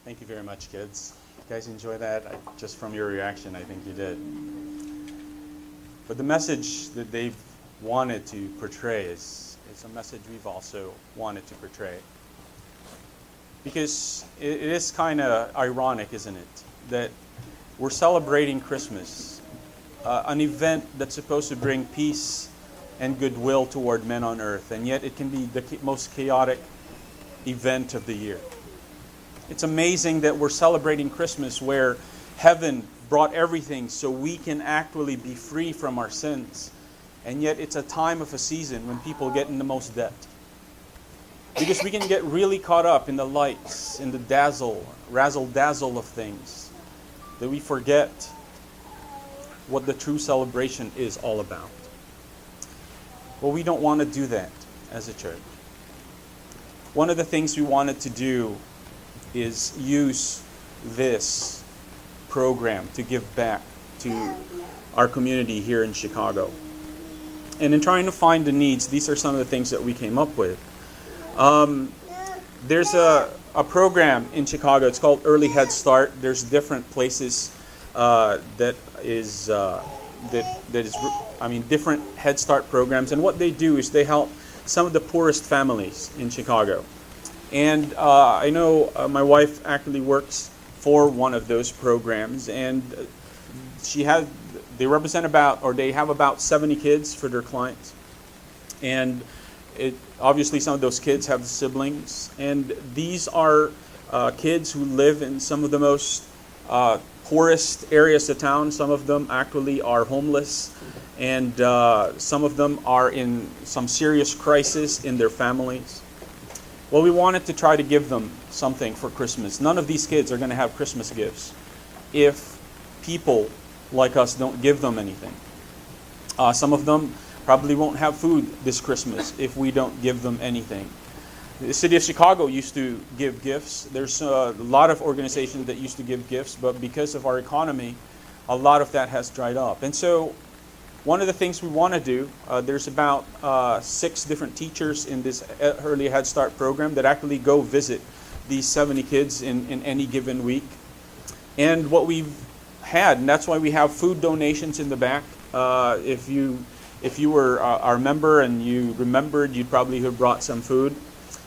Thank you very much, kids. You guys enjoy that? Just from your reaction, I think you did. But the message that they've wanted to portray is a message we've also wanted to portray. Because it is kind of ironic, isn't it, that we're celebrating Christmas, an event that's supposed to bring peace and goodwill toward men on earth, and yet it can be the most chaotic event of the year. It's amazing that we're celebrating Christmas where heaven brought everything so we can actually be free from our sins. And yet it's a time of a season when people get in the most debt. Because we can get really caught up in the lights, in the razzle-dazzle of things, that we forget what the true celebration is all about. Well, we don't want to do that as a church. One of the things we wanted to do is use this program to give back to our community here in Chicago. And in trying to find the needs, these are some of the things that we came up with. There's a program in Chicago. It's called Early Head Start. There's different places different Head Start programs. And what they do is they help some of the poorest families in Chicago. And I know my wife actually works for one of those programs, and they have about 70 kids for their clients. And obviously some of those kids have siblings, and these are kids who live in some of the most poorest areas of town. Some of them actually are homeless, and some of them are in some serious crisis in their families. Well, we wanted to try to give them something for Christmas. None of these kids are going to have Christmas gifts if people like us don't give them anything. Some of them probably won't have food this Christmas if we don't give them anything. The city of Chicago used to give gifts. There's a lot of organizations that used to give gifts, but because of our economy, a lot of that has dried up. And so one of the things we want to do, there's about 6 different teachers in this Early Head Start program that actually go visit these 70 kids in any given week. And what we've had, and that's why we have food donations in the back. If you were our member and you remembered, you'd probably have brought some food.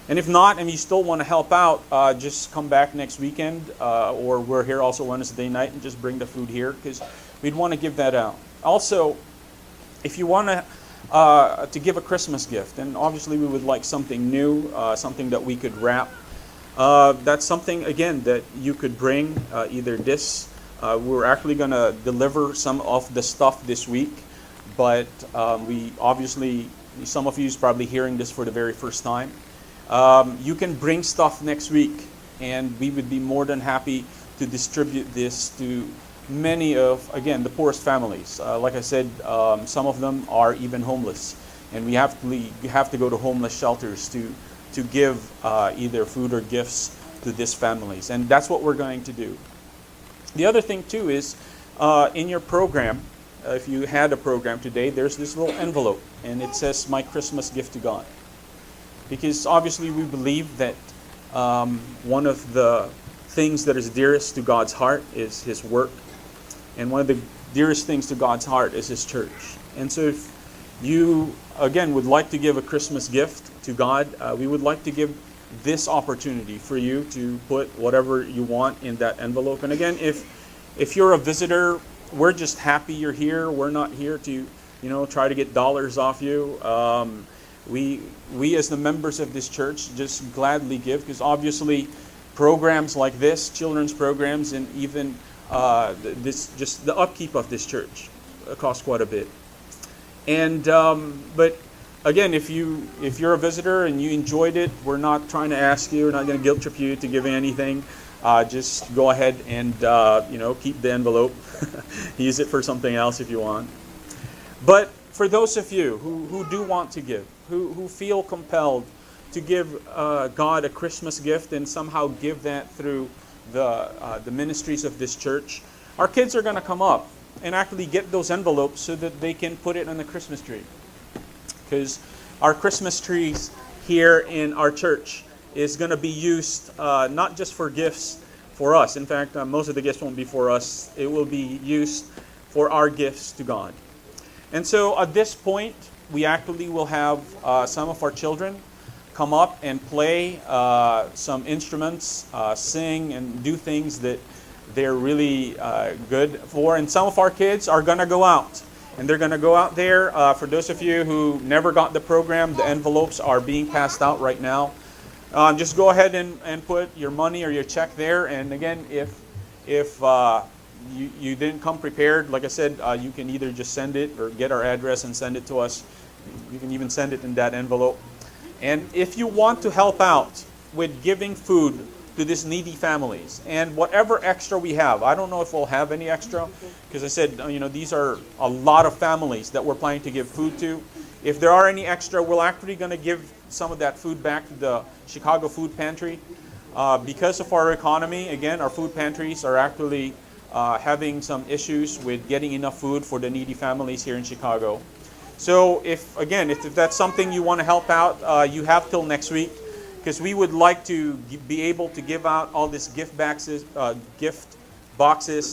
And if not, and you still want to help out, just come back next weekend, or we're here also Wednesday night, and just bring the food here, because we'd want to give that out. Also, if you want to give a Christmas gift, and obviously we would like something new, something that we could wrap. That's something, again, that you could bring, either this. We're actually going to deliver some of the stuff this week, but we obviously, some of you is probably hearing this for the very first time. You can bring stuff next week, and we would be more than happy to distribute this to many of, again, the poorest families. Like I said, some of them are even homeless, and we have to go to homeless shelters to give either food or gifts to these families, and that's what we're going to do. The other thing too is in your program, if you had a program today, there's this little envelope, and it says "My Christmas Gift to God," because obviously we believe that one of the things that is dearest to God's heart is His work. And one of the dearest things to God's heart is His church. And so if you, again, would like to give a Christmas gift to God, we would like to give this opportunity for you to put whatever you want in that envelope. And again, if you're a visitor, we're just happy you're here. We're not here to, try to get dollars off you. We as the members of this church just gladly give, because obviously programs like this, children's programs, and even the upkeep of this church costs quite a bit. And but again, if you're a visitor and you enjoyed it, we're not trying to ask you, we're not going to guilt trip you to give anything. Just go ahead and keep the envelope. Use it for something else if you want. But for those of you who do want to give, who feel compelled to give God a Christmas gift and somehow give that through the ministries of this church, our kids are going to come up and actually get those envelopes so that they can put it on the Christmas tree. Because our Christmas trees here in our church is going to be used not just for gifts for us. In fact, most of the gifts won't be for us. It will be used for our gifts to God. And so at this point, we actually will have some of our children come up and play some instruments, sing and do things that they're really good for. And some of our kids are going to go out. And they're going to go out there. For those of you who never got the program, the envelopes are being passed out right now. Just go ahead and put your money or your check there. And again, if you didn't come prepared, like I said, you can either just send it or get our address and send it to us. You can even send it in that envelope. And if you want to help out with giving food to these needy families, and whatever extra we have, I don't know if we'll have any extra, because I said, these are a lot of families that we're planning to give food to. If there are any extra, we're actually going to give some of that food back to the Chicago Food Pantry. Because of our economy, again, our food pantries are actually having some issues with getting enough food for the needy families here in Chicago. So if that's something you want to help out, you have till next week, because we would like to be able to give out all these gift boxes,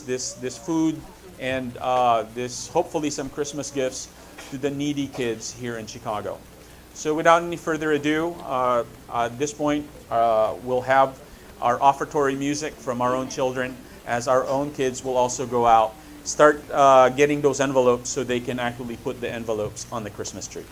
this food, and this hopefully some Christmas gifts to the needy kids here in Chicago. So without any further ado, at this point, we'll have our offertory music from our own children, as our own kids will also go out, start getting those envelopes so they can actually put the envelopes on the Christmas tree.